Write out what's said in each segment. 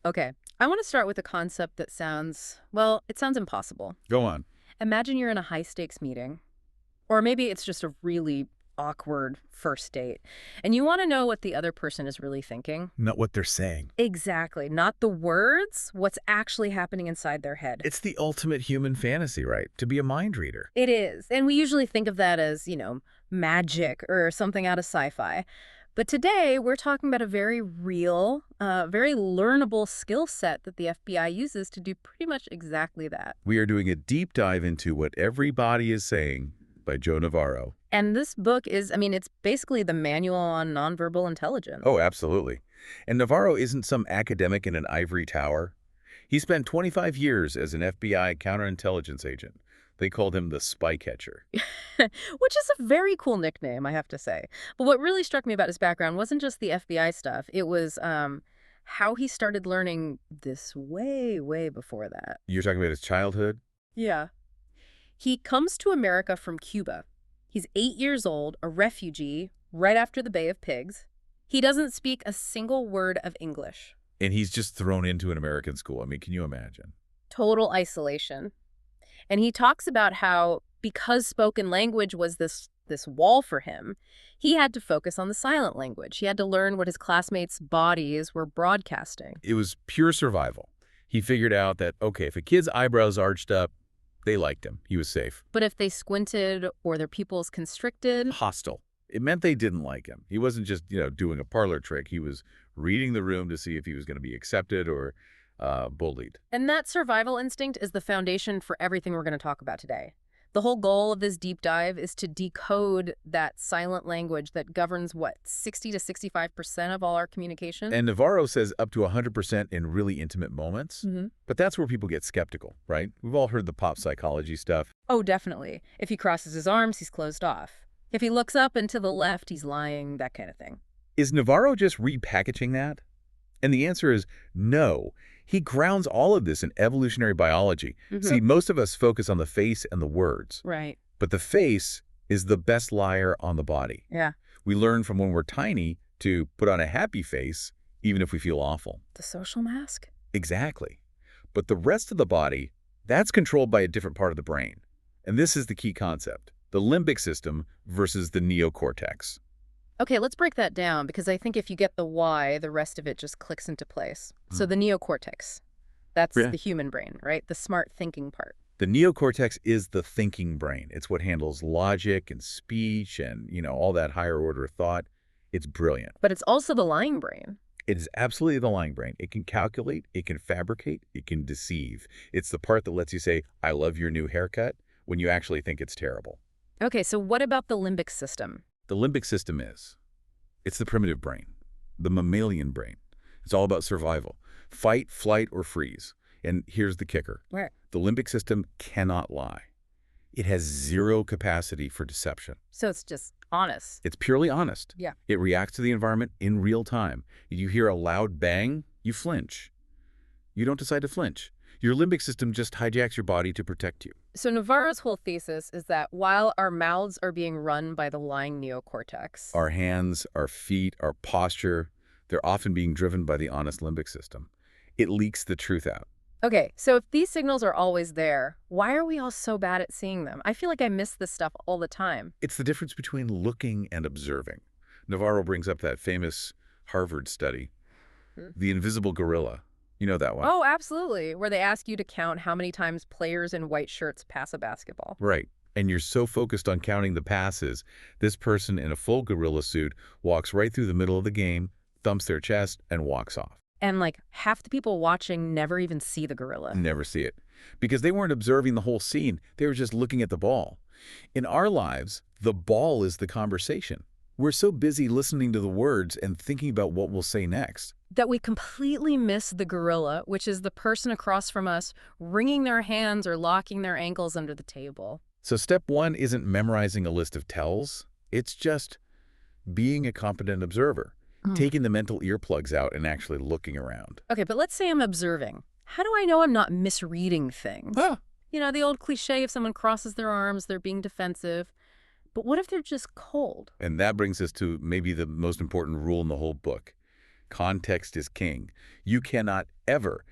Okay, I want to start with a concept that sounds, well, it sounds impossible. Go on. Imagine you're in a high-stakes meeting, or maybe it's just a really awkward first date, and you want to know what the other person is really thinking. Not what they're saying. Exactly, not the words, what's actually happening inside their head. It's the ultimate human fantasy, right? To be a mind reader. It is, and we usually think of that as, magic or something out of sci-fi. But today, we're talking about a very real, very learnable skill set that the FBI uses to do pretty much exactly that. We are doing a deep dive into What Everybody is Saying by Joe Navarro. And this book is, it's basically the manual on nonverbal intelligence. Oh, absolutely. And Navarro isn't some academic in an ivory tower. He spent 25 years as an FBI counterintelligence agent. They called him the spy catcher. Which is a very cool nickname, I have to say. But what really struck me about his background wasn't just the FBI stuff. It was how he started learning this way, way before that. You're talking about his childhood? Yeah. He comes to America from Cuba. He's 8 years old, a refugee, right after the Bay of Pigs. He doesn't speak a single word of English. And he's just thrown into an American school. I mean, can you imagine? Total isolation. And he talks about how, because spoken language was this wall for him, he had to focus on the silent language. He had to learn what his classmates' bodies were broadcasting. It was pure survival. He figured out that, okay, if a kid's eyebrows arched up, they liked him. He was safe. But if they squinted or their pupils constricted... Hostile. It meant they didn't like him. He wasn't just, doing a parlor trick. He was reading the room to see if he was going to be accepted or bullied. And that survival instinct is the foundation for everything we're going to talk about today. The whole goal of this deep dive is to decode that silent language that governs, 60 to 65% of all our communication? And Navarro says up to 100% in really intimate moments. But that's where people get skeptical, right? We've all heard the pop psychology stuff. Oh, definitely. If he crosses his arms, he's closed off. If he looks up and to the left, he's lying, that kind of thing. Is Navarro just repackaging that? And the answer is no. He grounds all of this in evolutionary biology. See, most of us focus on the face and the words. Right. But the face is the best liar on the body. Yeah. We learn from when we're tiny to put on a happy face, even if we feel awful. The social mask? Exactly. But the rest of the body, that's controlled by a different part of the brain. And this is the key concept, the limbic system versus the neocortex. Okay, let's break that down, because I think if you get the why, the rest of it just clicks into place. So the neocortex, that's the human brain, right? The smart thinking part. The neocortex is the thinking brain. It's what handles logic and speech and, all that higher order thought. It's brilliant. But it's also the lying brain. It is absolutely the lying brain. It can calculate, it can fabricate, it can deceive. It's the part that lets you say, I love your new haircut, when you actually think it's terrible. Okay, so what about the limbic system? The limbic system it's the primitive brain, the mammalian brain. It's all about survival, fight, flight, or freeze. And here's the kicker. Right. The limbic system cannot lie. It has zero capacity for deception. So it's just honest. It's purely honest. Yeah. It reacts to the environment in real time. You hear a loud bang, you flinch. You don't decide to flinch. Your limbic system just hijacks your body to protect you. So Navarro's whole thesis is that while our mouths are being run by the lying neocortex, Our hands, our feet, our posture, they're often being driven by the honest limbic system. It leaks the truth out. Okay, so if these signals are always there, why are we all so bad at seeing them? I feel like I miss this stuff all the time. It's the difference between looking and observing. Navarro brings up that famous Harvard study, the invisible gorilla. You know that one? Oh, absolutely. Where they ask you to count how many times players in white shirts pass a basketball. Right. And you're so focused on counting the passes, this person in a full gorilla suit walks right through the middle of the game, thumps their chest, and walks off. And half the people watching never even see the gorilla. Never see it. Because they weren't observing the whole scene. They were just looking at the ball. In our lives, the ball is the conversation. We're so busy listening to the words and thinking about what we'll say next that we completely miss the gorilla, which is the person across from us wringing their hands or locking their ankles under the table. So step one isn't memorizing a list of tells. It's just being a competent observer, taking the mental earplugs out and actually looking around. Okay, but let's say I'm observing. How do I know I'm not misreading things? The old cliche, if someone crosses their arms, they're being defensive. But what if they're just cold? And that brings us to maybe the most important rule in the whole book. Context is king. You cannot ever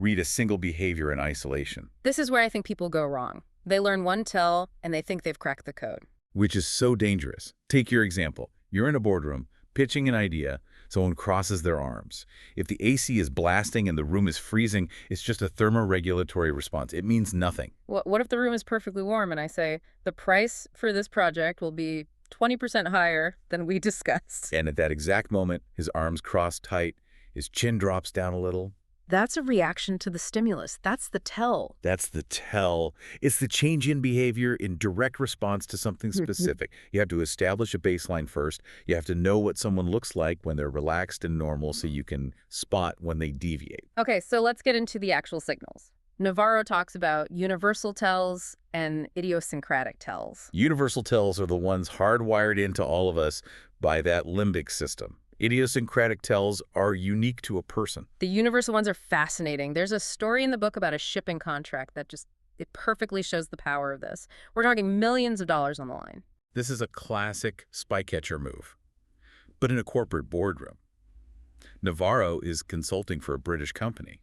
read a single behavior in isolation, This is where I think people go wrong. They learn one tell, and they think they've cracked the code. which is so dangerous. Take your example. You're in a boardroom, pitching an idea. Someone crosses their arms. If the AC is blasting and the room is freezing, it's just a thermoregulatory response. It means nothing. What if the room is perfectly warm and I say, the price for this project will be 20% higher than we discussed? And at that exact moment, his arms cross tight, his chin drops down a little. That's a reaction to the stimulus. That's the tell. That's the tell. It's the change in behavior in direct response to something specific. You have to establish a baseline first. You have to know what someone looks like when they're relaxed and normal so you can spot when they deviate. Okay, so let's get into the actual signals. Navarro talks about universal tells and idiosyncratic tells. Universal tells are the ones hardwired into all of us by that limbic system. Idiosyncratic tells are unique to a person. The universal ones are fascinating. There's a story in the book about a shipping contract that it perfectly shows the power of this. We're talking millions of dollars on the line. This is a classic spy catcher move, but in a corporate boardroom. Navarro is consulting for a British company.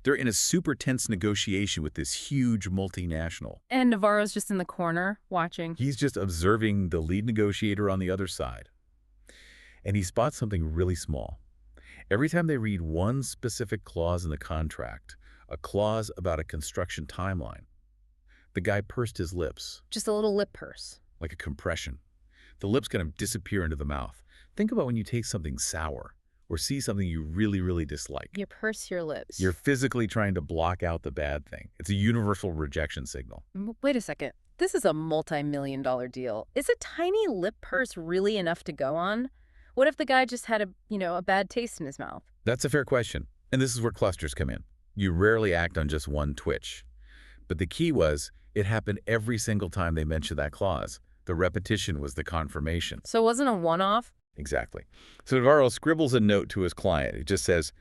They're in a super tense negotiation with this huge multinational. And Navarro's just in the corner watching. He's just observing the lead negotiator on the other side. And he spots something really small. Every time they read one specific clause in the contract, a clause about a construction timeline, the guy pursed his lips. Just a little lip purse. Like a compression. The lips kind of disappear into the mouth. Think about when you take something sour or see something you really, really dislike. You purse your lips. You're physically trying to block out the bad thing. It's a universal rejection signal. Wait a second. This is a multi-million-dollar deal. Is a tiny lip purse really enough to go on? What if the guy just had a bad taste in his mouth? That's a fair question. And this is where clusters come in. You rarely act on just one twitch. But the key was, it happened every single time they mentioned that clause. The repetition was the confirmation. So it wasn't a one-off? Exactly. So Navarro scribbles a note to his client. It just says,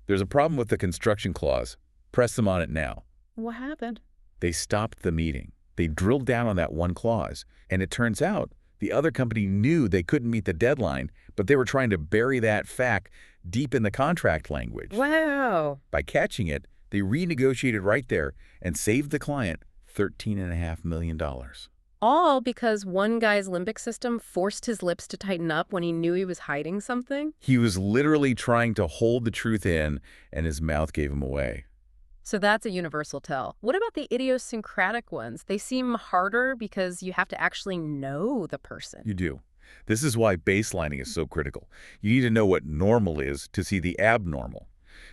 there's a problem with the construction clause. Press them on it now. What happened? They stopped the meeting. They drilled down on that one clause. And it turns out the other company knew they couldn't meet the deadline, but they were trying to bury that fact deep in the contract language. Wow. By catching it, they renegotiated right there and saved the client $13.5 million. All because one guy's limbic system forced his lips to tighten up when he knew he was hiding something? He was literally trying to hold the truth in, and his mouth gave him away. So that's a universal tell. What about the idiosyncratic ones? They seem harder because you have to actually know the person. You do. This is why baselining is so critical. You need to know what normal is to see the abnormal.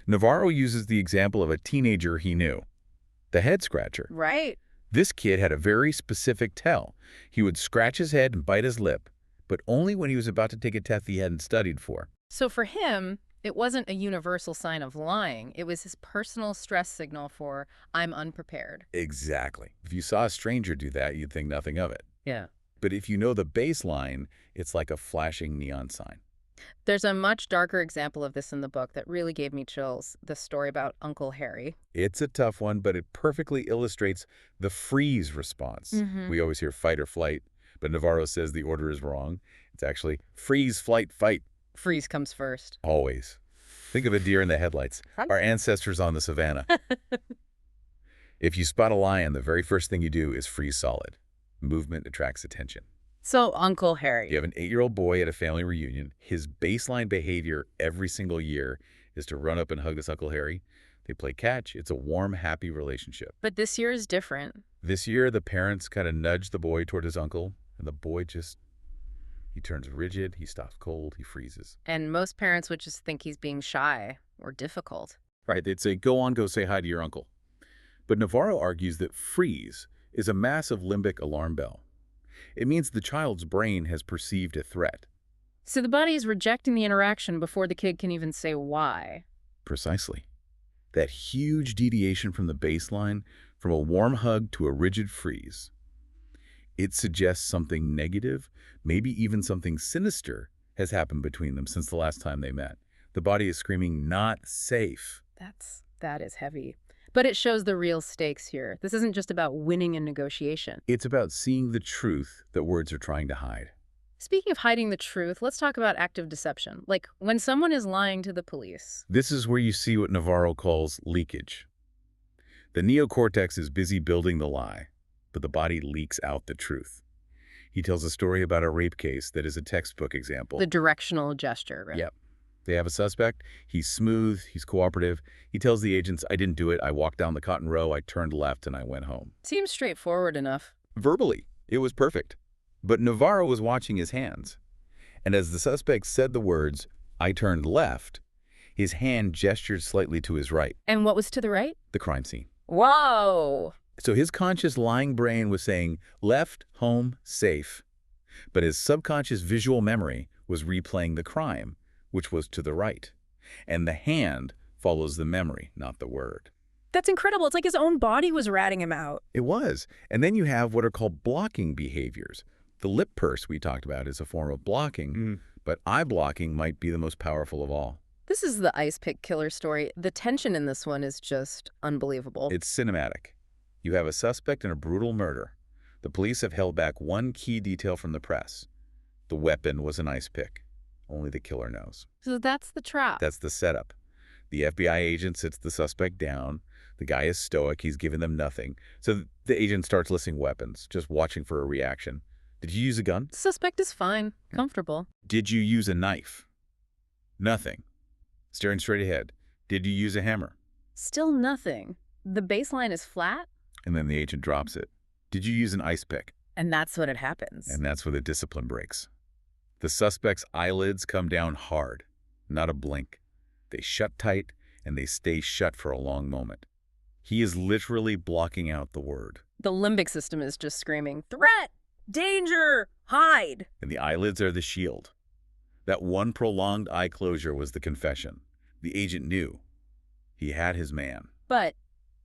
Navarro uses the example of a teenager he knew, the head scratcher. Right. This kid had a very specific tell. He would scratch his head and bite his lip, but only when he was about to take a test he hadn't studied for. So for him, it wasn't a universal sign of lying. It was his personal stress signal for, I'm unprepared. Exactly. If you saw a stranger do that, you'd think nothing of it. Yeah. But if you know the baseline, it's like a flashing neon sign. There's a much darker example of this in the book that really gave me chills, the story about Uncle Harry. It's a tough one, but it perfectly illustrates the freeze response. We always hear fight or flight, but Navarro says the order is wrong. It's actually freeze, flight, fight. Freeze comes first. Always. Think of a deer in the headlights, our ancestors on the savannah. If you spot a lion, the very first thing you do is freeze solid. Movement attracts attention. So Uncle Harry. You have an 8-year-old boy at a family reunion. His baseline behavior every single year is to run up and hug this Uncle Harry. They play catch. It's a warm, happy relationship. But this year is different. This year, the parents kind of nudge the boy toward his uncle, and the boy he turns rigid, he stops cold, he freezes. And most parents would just think he's being shy or difficult. Right, they'd say, go on, go say hi to your uncle. But Navarro argues that freeze is a massive limbic alarm bell. It means the child's brain has perceived a threat. So the body is rejecting the interaction before the kid can even say why. Precisely. That huge deviation from the baseline, from a warm hug to a rigid freeze. It suggests something negative, maybe even something sinister, has happened between them since the last time they met. The body is screaming, not safe. That is heavy. But it shows the real stakes here. This isn't just about winning a negotiation. It's about seeing the truth that words are trying to hide. Speaking of hiding the truth, let's talk about active deception. Like when someone is lying to the police. This is where you see what Navarro calls leakage. The neocortex is busy building the lie, but the body leaks out the truth. He tells a story about a rape case that is a textbook example. The directional gesture, right? Yep. They have a suspect. He's smooth. He's cooperative. He tells the agents, I didn't do it. I walked down the cotton row. I turned left and I went home. Seems straightforward enough. Verbally, it was perfect. But Navarro was watching his hands. And as the suspect said the words, I turned left, his hand gestured slightly to his right. And what was to the right? The crime scene. Whoa! So his conscious lying brain was saying, left, home, safe. But his subconscious visual memory was replaying the crime, which was to the right. And the hand follows the memory, not the word. That's incredible. It's like his own body was ratting him out. It was. And then you have what are called blocking behaviors. The lip purse we talked about is a form of blocking, but eye blocking might be the most powerful of all. This is the ice pick killer story. The tension in this one is just unbelievable. It's cinematic. You have a suspect in a brutal murder. The police have held back one key detail from the press. The weapon was an ice pick. Only the killer knows. So that's the trap. That's the setup. The FBI agent sits the suspect down. The guy is stoic. He's giving them nothing. So the agent starts listing weapons, just watching for a reaction. Did you use a gun? The suspect is fine, comfortable. Did you use a knife? Nothing. Staring straight ahead. Did you use a hammer? Still nothing. The baseline is flat. And then the agent drops it. Did you use an ice pick? And that's when it happens. And that's where the discipline breaks. The suspect's eyelids come down hard, not a blink. They shut tight, and they stay shut for a long moment. He is literally blocking out the word. The limbic system is just screaming, threat, danger, hide. And the eyelids are the shield. That one prolonged eye closure was the confession. The agent knew. He had his man. But,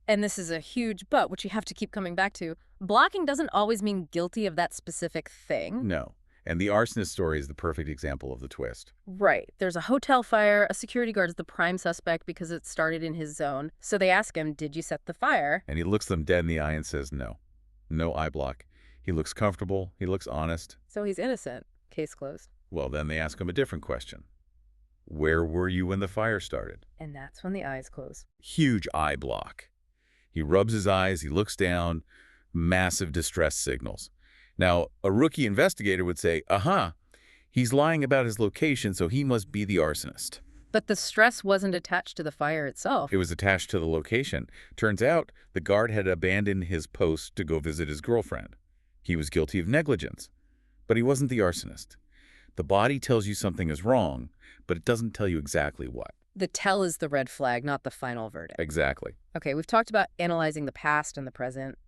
and this is a huge but, which you have to keep coming back to, blocking doesn't always mean guilty of that specific thing. No. And the arsonist story is the perfect example of the twist. Right. There's a hotel fire. A security guard is the prime suspect because it started in his zone. So they ask him, did you set the fire? And he looks them dead in the eye and says no. No eye block. He looks comfortable. He looks honest. So he's innocent. Case closed. Well, then they ask him a different question. Where were you when the fire started? And that's when the eyes close. Huge eye block. He rubs his eyes. He looks down. Massive distress signals. Now, a rookie investigator would say, he's lying about his location, so he must be the arsonist. But the stress wasn't attached to the fire itself. It was attached to the location. Turns out, the guard had abandoned his post to go visit his girlfriend. He was guilty of negligence, but he wasn't the arsonist. The body tells you something is wrong, but it doesn't tell you exactly what. The tell is the red flag, not the final verdict. Exactly. Okay, we've talked about analyzing the past and the present.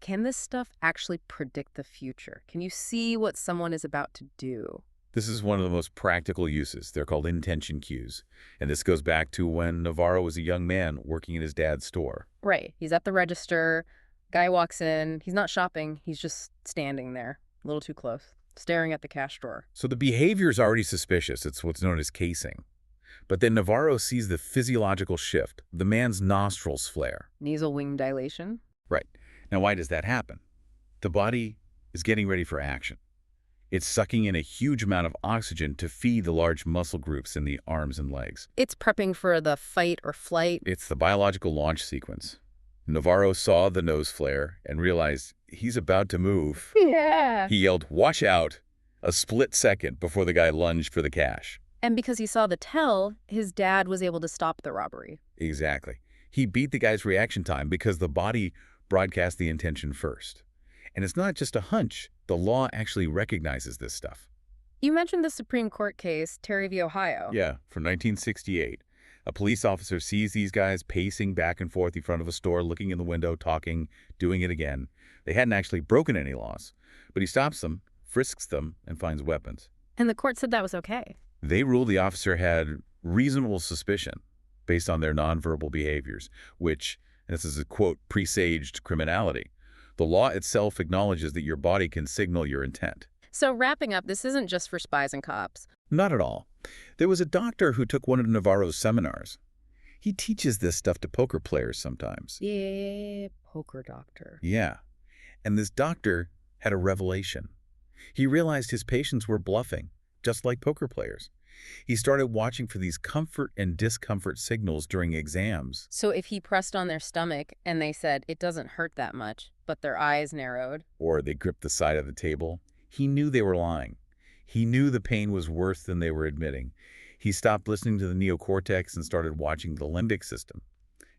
Can this stuff actually predict the future? Can you see what someone is about to do? This is one of the most practical uses. They're called intention cues. And this goes back to when Navarro was a young man working in his dad's store. Right. He's at the register. Guy walks in. He's not shopping. He's just standing there, a little too close, staring at the cash drawer. So the behavior is already suspicious. It's what's known as casing. But then Navarro sees the physiological shift. The man's nostrils flare. Nasal wing dilation. Right. Now, why does that happen? The body is getting ready for action. It's sucking in a huge amount of oxygen to feed the large muscle groups in the arms and legs. It's prepping for the fight or flight. It's the biological launch sequence. Navarro saw the nose flare and realized he's about to move. Yeah. He yelled, "Watch out!" a split second before the guy lunged for the cash. And because he saw the tell, his dad was able to stop the robbery. Exactly. He beat the guy's reaction time because the body broadcast the intention first. And it's not just a hunch. The law actually recognizes this stuff. You mentioned the Supreme Court case, Terry v. Ohio. Yeah, from 1968. A police officer sees these guys pacing back and forth in front of a store, looking in the window, talking, doing it again. They hadn't actually broken any laws. But he stops them, frisks them, and finds weapons. And the court said that was okay. They ruled the officer had reasonable suspicion based on their nonverbal behaviors, which, and this is a quote, presaged criminality. The law itself acknowledges that your body can signal your intent. So wrapping up, this isn't just for spies and cops. Not at all. There was a doctor who took one of Navarro's seminars. He teaches this stuff to poker players sometimes. Yeah, poker doctor. Yeah. And this doctor had a revelation. He realized his patients were bluffing, just like poker players. He started watching for these comfort and discomfort signals during exams. So if he pressed on their stomach and they said it doesn't hurt that much, but their eyes narrowed. Or they gripped the side of the table, he knew they were lying. He knew the pain was worse than they were admitting. He stopped listening to the neocortex and started watching the limbic system,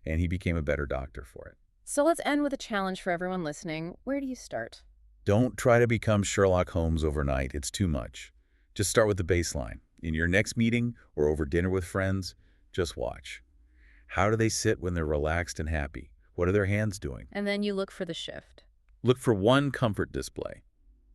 and he became a better doctor for it. So let's end with a challenge for everyone listening. Where do you start? Don't try to become Sherlock Holmes overnight. It's too much. Just start with the baseline. In your next meeting or over dinner with friends, just watch. How do they sit when they're relaxed and happy? What are their hands doing? And then you look for the shift. Look for one comfort display.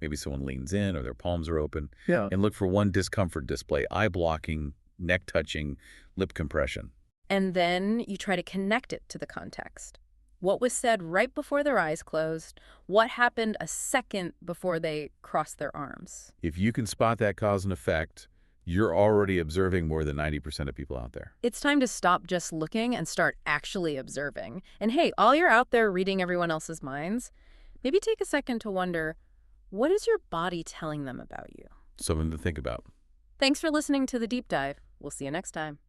Maybe someone leans in or their palms are open. Yeah. And look for one discomfort display, eye blocking, neck touching, lip compression. And then you try to connect it to the context. What was said right before their eyes closed? What happened a second before they crossed their arms? If you can spot that cause and effect, you're already observing more than 90% of people out there. It's time to stop just looking and start actually observing. And hey, while you're out there reading everyone else's minds, maybe take a second to wonder, what is your body telling them about you? Something to think about. Thanks for listening to The Deep Dive. We'll see you next time.